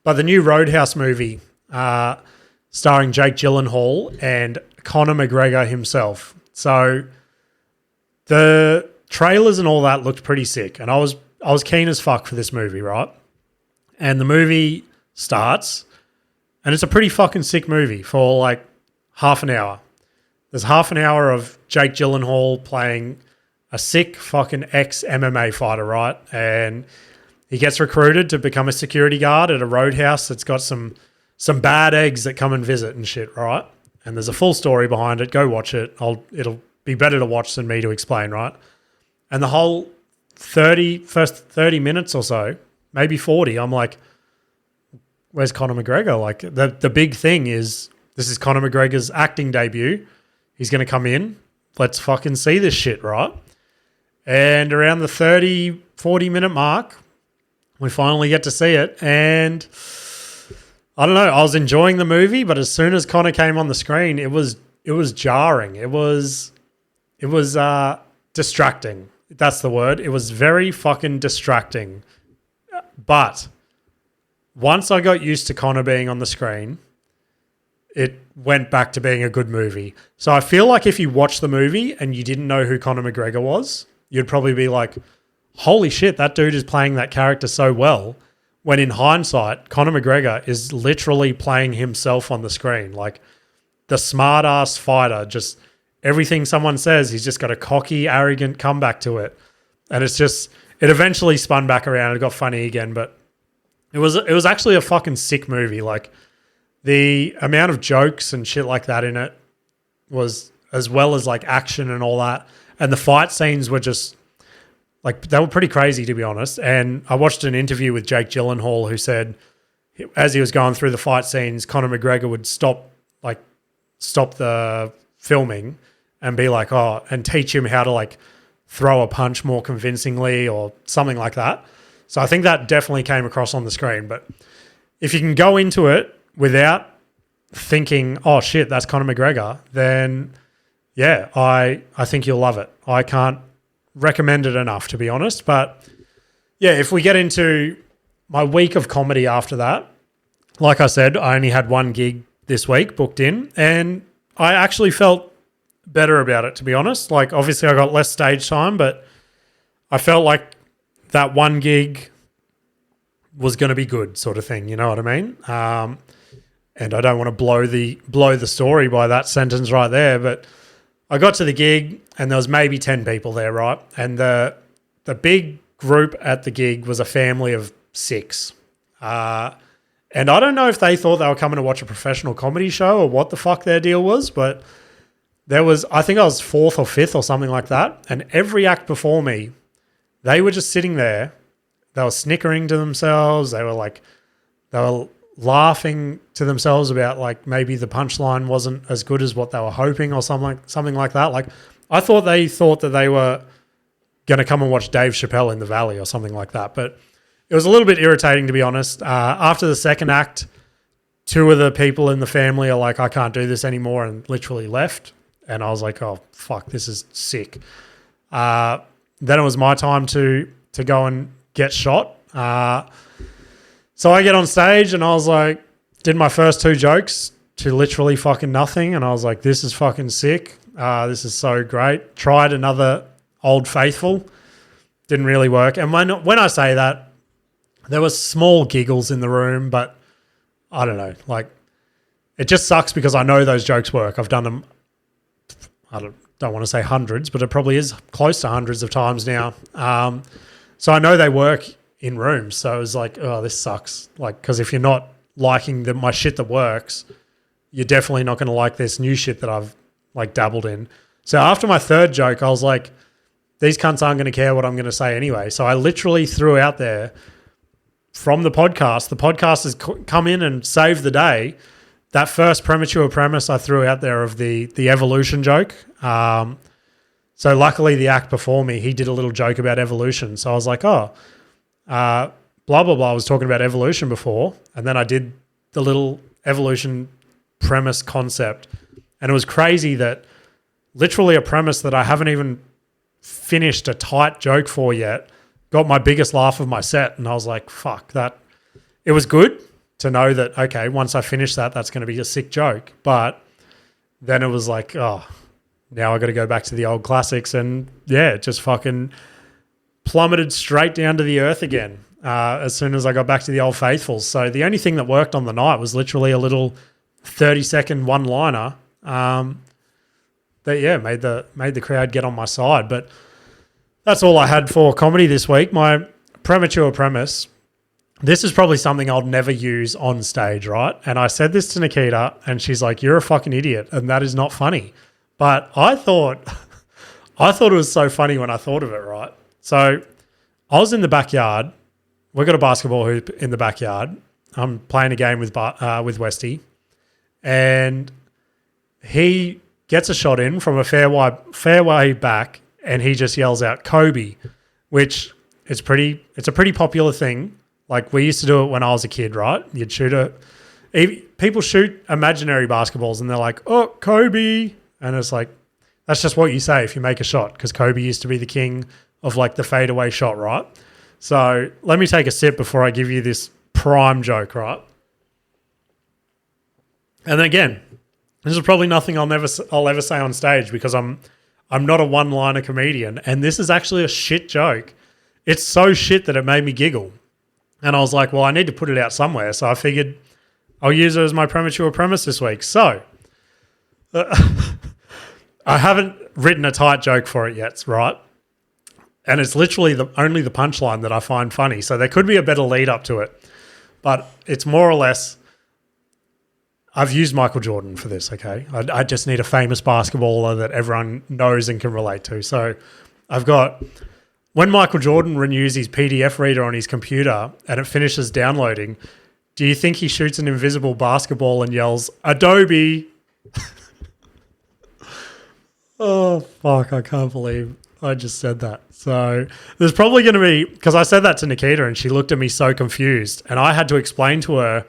But the new Roadhouse movie starring Jake Gyllenhaal and Conor McGregor himself. So the trailers and all that looked pretty sick. And I was keen as fuck for this movie, right? And the movie starts and it's a pretty fucking sick movie for like half an hour. There's half an hour of Jake Gyllenhaal playing a sick fucking ex-MMA fighter, right? And he gets recruited to become a security guard at a roadhouse that's got some bad eggs that come and visit and shit, right? And there's a full story behind it. Go watch it. It'll be better to watch than me to explain, right? And the whole first 30 minutes or so, maybe 40, I'm like, where's Conor McGregor? Like the big thing is this is Conor McGregor's acting debut. He's going to come in. Let's fucking see this shit, right? And around the 30, 40-minute mark, we finally get to see it. And I don't know, I was enjoying the movie, but as soon as Conor came on the screen, it was jarring. It was distracting. That's the word. It was very fucking distracting. But once I got used to Conor being on the screen, it went back to being a good movie. So I feel like if you watch the movie and you didn't know who Conor McGregor was, you'd probably be like, holy shit, that dude is playing that character so well. When in hindsight, Conor McGregor is literally playing himself on the screen. Like the smart ass fighter, just everything someone says, he's just got a cocky, arrogant comeback to it. And it eventually spun back around. It got funny again, but it was actually a fucking sick movie. Like the amount of jokes and shit like that in it was, as well as like action and all that. And the fight scenes were just like, they were pretty crazy, to be honest. And I watched an interview with Jake Gyllenhaal who said, as he was going through the fight scenes, Conor McGregor would stop the filming and be like, and teach him how to like throw a punch more convincingly or something like that. So I think that definitely came across on the screen. But if you can go into it without thinking, oh shit, that's Conor McGregor, then yeah, I think you'll love it. I can't recommend it enough, to be honest. But yeah, if we get into my week of comedy after that, like I said, I only had one gig this week booked in, and I actually felt better about it, to be honest. Like obviously I got less stage time, but I felt like that one gig was going to be good, sort of thing. You know what I mean? And I don't want to blow the story by that sentence right there, but I got to the gig and there was maybe 10 people there, right? And the big group at the gig was a family of 6. And I don't know if they thought they were coming to watch a professional comedy show or what the fuck their deal was, but I think I was 4th or 5th or something like that. And every act before me, they were just sitting there. They were snickering to themselves. They were laughing to themselves about like maybe the punchline wasn't as good as what they were hoping or something like that. Like I thought that they were going to come and watch Dave Chappelle in the Valley or something like that. But it was a little bit irritating, to be honest. After the second act, two of the people in the family are like, I can't do this anymore, and literally left. And I was like, oh, fuck, this is sick. Then it was my time to go and get shot. So I get on stage and I was like, did my first two jokes to literally fucking nothing. And I was like, this is fucking sick. This is so great. Tried another Old Faithful. Didn't really work. And when I say that, there was small giggles in the room, but I don't know. Like, it just sucks because I know those jokes work. I've done them, I don't want to say hundreds, but it probably is close to hundreds of times now. So I know they work in rooms. So it was like, oh, this sucks. Like, because if you're not liking my shit that works, you're definitely not going to like this new shit that I've like dabbled in. So after my third joke, I was like, these cunts aren't going to care what I'm going to say anyway. So I literally threw out there from the podcast. The podcast has come in and saved the day. That first premature premise I threw out there of the evolution joke. So luckily the act before me, he did a little joke about evolution. So I was like, oh, blah, blah, blah. I was talking about evolution before. And then I did the little evolution premise concept. And it was crazy that literally a premise that I haven't even finished a tight joke for yet got my biggest laugh of my set. And I was like, fuck that. It was good to know that, okay, once I finish that, that's going to be a sick joke. But then it was like, oh, now I got to go back to the old classics. And yeah, it just fucking plummeted straight down to the earth again as soon as I got back to the Old Faithfuls. So the only thing that worked on the night was literally a little 30-second one-liner that, yeah, made the crowd get on my side. But that's all I had for comedy this week. My premature premise, this is probably something I'll never use on stage, right? And I said this to Nikita, and she's like, you're a fucking idiot, and that is not funny. But I thought it was so funny when I thought of it, right? So I was in the backyard. We've got a basketball hoop in the backyard. I'm playing a game with Westy, and he gets a shot in from a fairway back, and he just yells out Kobe, which is it's a pretty popular thing. Like, we used to do it when I was a kid, right? You'd people shoot imaginary basketballs and they're like, oh, Kobe. And it's like, that's just what you say if you make a shot, because Kobe used to be the king of like the fadeaway shot, right? So let me take a sip before I give you this prime joke, right? And then again, this is probably nothing I'll ever say on stage, because I'm not a one-liner comedian, and this is actually a shit joke. It's so shit that it made me giggle. And I was like, well, I need to put it out somewhere. So I figured I'll use it as my premature premise this week. So I haven't written a tight joke for it yet, right? And it's literally only the punchline that I find funny. So there could be a better lead up to it. But it's more or less, I've used Michael Jordan for this, okay? I just need a famous basketballer that everyone knows and can relate to. So I've got, when Michael Jordan renews his PDF reader on his computer and it finishes downloading, do you think he shoots an invisible basketball and yells, Adobe? Oh, fuck, I can't believe I just said that. So there's probably going to be, because I said that to Nikita and she looked at me so confused, and I had to explain to her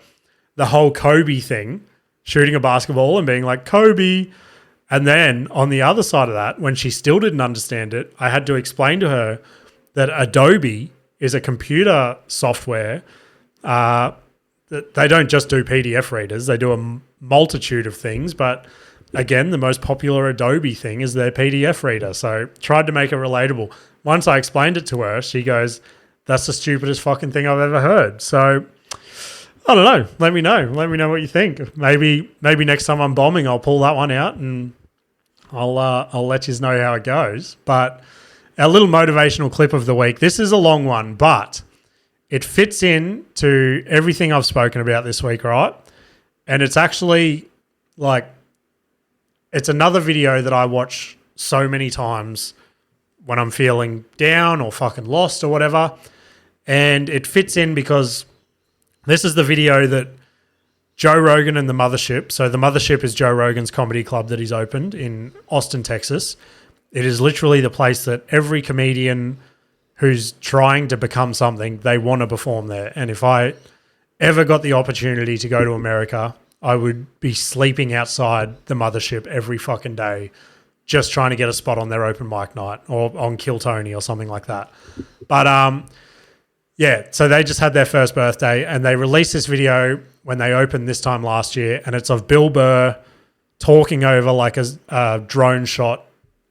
the whole Kobe thing, shooting a basketball and being like, Kobe. And then on the other side of that, when she still didn't understand it, I had to explain to her that Adobe is a computer software that they don't just do PDF readers. They do a multitude of things. But again, the most popular Adobe thing is their PDF reader. So tried to make it relatable. Once I explained it to her, she goes, that's the stupidest fucking thing I've ever heard. So I don't know. Let me know. Let me know what you think. Maybe next time I'm bombing, I'll pull that one out and I'll let you know how it goes. But our little motivational clip of the week. This is a long one, but it fits in to everything I've spoken about this week, right? And it's actually like, it's another video that I watch so many times when I'm feeling down or fucking lost or whatever. And it fits in because this is the video that Joe Rogan and the Mothership. So the Mothership is Joe Rogan's comedy club that he's opened in Austin, Texas. It is literally the place that every comedian who's trying to become something, they want to perform there. And if I ever got the opportunity to go to America, I would be sleeping outside the mothership every fucking day, just trying to get a spot on their open mic night or on Kill Tony or something like that. But yeah, so they just had their first birthday and they released this video when they opened this time last year, and it's of Bill Burr talking over like a drone shot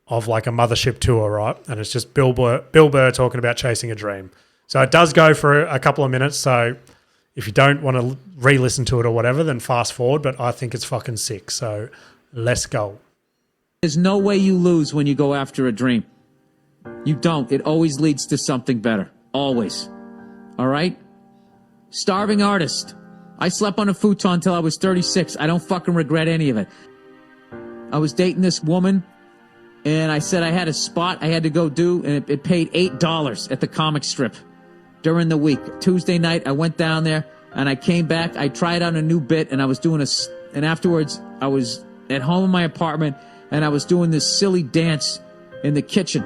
of like a mothership tour, right? And it's just Bill Burr talking about chasing a dream. So it does go for a couple of minutes. So if you don't want to re-listen to it or whatever, then fast forward. But I think it's fucking sick. So let's go. There's no way you lose when you go after a dream. You don't. It always leads to something better. Always. All right? Starving artist. I slept on a futon until I was 36. I don't fucking regret any of it. I was dating this woman, and I said I had a spot I had to go do, and it paid $8 at the comic strip during the week. Tuesday night, I went down there, and I came back. I tried out a new bit, and I was doing and afterwards, I was at home in my apartment, and I was doing this silly dance in the kitchen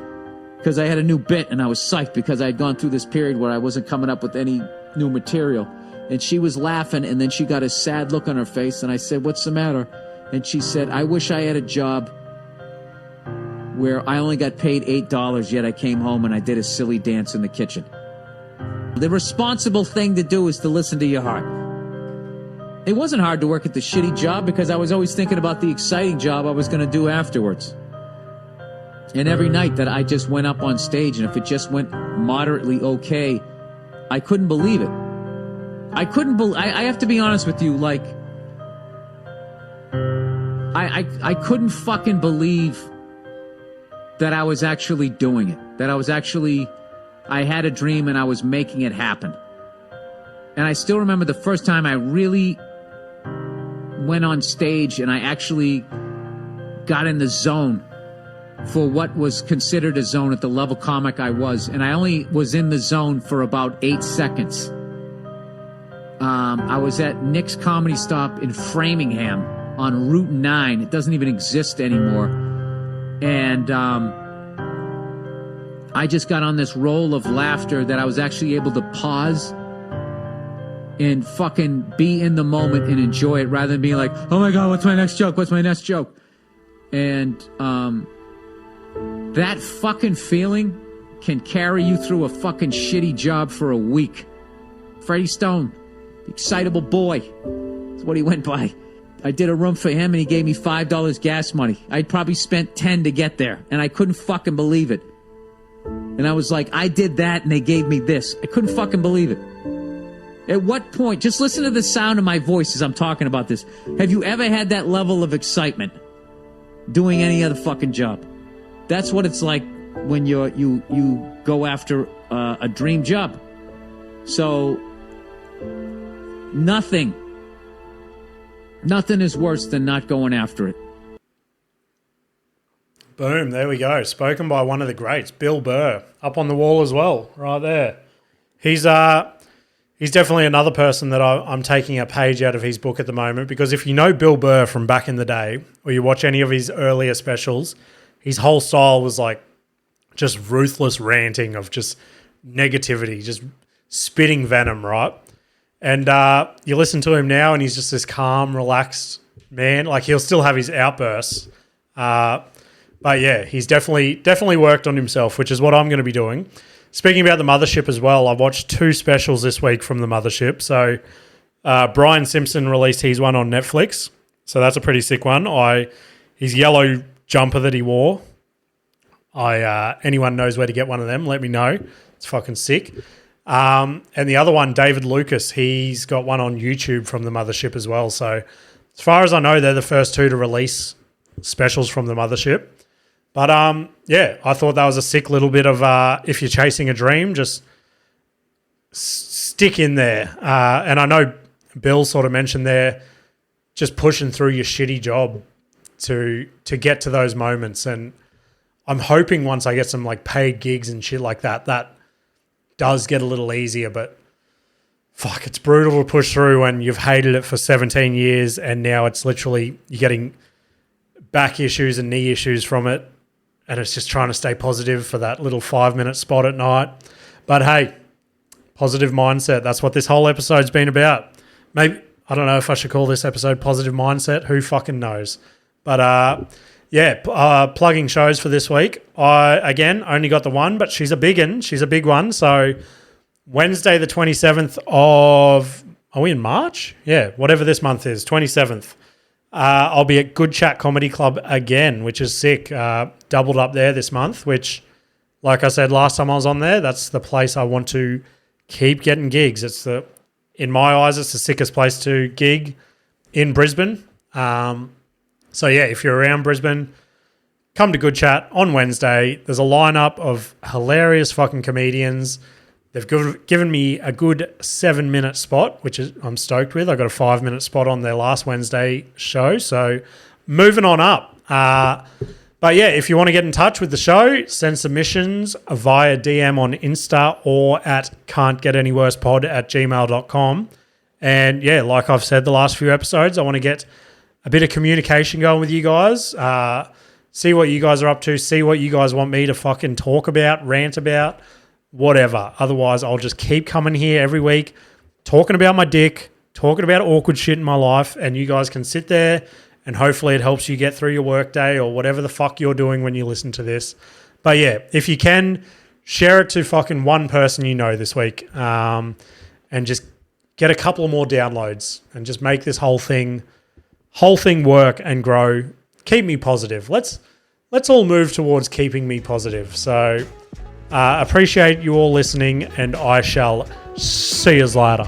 because I had a new bit, and I was psyched because I had gone through this period where I wasn't coming up with any new material. And she was laughing, and then she got a sad look on her face, and I said, "What's the matter?" And she said, "I wish I had a job where I only got paid $8, yet I came home and I did a silly dance in the kitchen." The responsible thing to do is to listen to your heart. It wasn't hard to work at the shitty job because I was always thinking about the exciting job I was going to do afterwards. And every night that I just went up on stage, and if it just went moderately okay, I couldn't believe it. I have to be honest with you, like, I couldn't fucking believe that I was actually doing it. That I had a dream and I was making it happen. And I still remember the first time I really went on stage and I actually got in the zone for what was considered a zone at the level comic I was. And I only was in the zone for about 8 seconds. I was at Nick's Comedy Stop in Framingham on Route 9. It doesn't even exist anymore. And I just got on this roll of laughter that I was actually able to pause and fucking be in the moment and enjoy it rather than being like, "Oh my God, what's my next joke? What's my next joke?" And that fucking feeling can carry you through a fucking shitty job for a week. Freddie Stone, the excitable boy, that's what he went by. I did a room for him and he gave me $5 gas money. I'd probably spent 10 to get there, and I couldn't fucking believe it. And I was like, I did that and they gave me this. I couldn't fucking believe it. At what point, just listen to the sound of my voice as I'm talking about this. Have you ever had that level of excitement doing any other fucking job? That's what it's like when you go after a dream job. So nothing is worse than not going after it. Boom, there we go. Spoken by one of the greats, Bill Burr, up on the wall as well, right there. He's definitely another person that I'm taking a page out of his book at the moment, because if you know Bill Burr from back in the day, or you watch any of his earlier specials, his whole style was like just ruthless ranting of just negativity, just spitting venom, right? And you listen to him now and he's just this calm, relaxed man. Like, he'll still have his outbursts. But yeah, he's definitely worked on himself, which is what I'm going to be doing. Speaking about the Mothership as well, I watched 2 specials this week from the Mothership. So Brian Simpson released his one on Netflix. So that's a pretty sick one. His yellow jumper that he wore, anyone knows where to get one of them, let me know. It's fucking sick. And the other one, David Lucas, he's got one on YouTube from the Mothership as well. So as far as I know, they're the first 2 to release specials from the Mothership. But yeah, I thought that was a sick little bit of if you're chasing a dream, just stick in there. And I know Bill sort of mentioned there, just pushing through your shitty job to get to those moments. And I'm hoping once I get some like paid gigs and shit like that, that does get a little easier. But fuck, it's brutal to push through when you've hated it for 17 years and now it's literally you're getting back issues and knee issues from it. and it's just trying to stay positive for that little 5-minute spot at night. But hey, positive mindset. That's what this whole episode's been about. Maybe, I don't know if I should call this episode Positive Mindset. Who fucking knows? But plugging shows for this week. I, again, only got the one, but she's a big one. She's a big one. So Wednesday the 27th of... Are we in March? Yeah, whatever this month is, 27th. I'll be at Good Chat Comedy Club again, which is sick. Doubled up there this month, which, like I said last time I was on there, that's the place I want to keep getting gigs. In my eyes, it's the sickest place to gig in Brisbane. So yeah, if you're around Brisbane, come to Good Chat on Wednesday. There's a lineup of hilarious fucking comedians. They've given me a good 7-minute spot, which I'm stoked with. I got a 5-minute spot on their last Wednesday show. So moving on up. But yeah, if you want to get in touch with the show, send submissions via DM on Insta or at cantgetanyworsepod@gmail.com. And yeah, like I've said the last few episodes, I want to get a bit of communication going with you guys. See what you guys are up to. See what you guys want me to fucking talk about, rant about, whatever. Otherwise, I'll just keep coming here every week, talking about my dick, talking about awkward shit in my life, and you guys can sit there and hopefully it helps you get through your workday or whatever the fuck you're doing when you listen to this. But yeah, if you can, share it to fucking one person you know this week, and just get a couple more downloads and just make this whole thing work and grow. Keep me positive. Let's all move towards keeping me positive. So appreciate you all listening, and I shall see you later.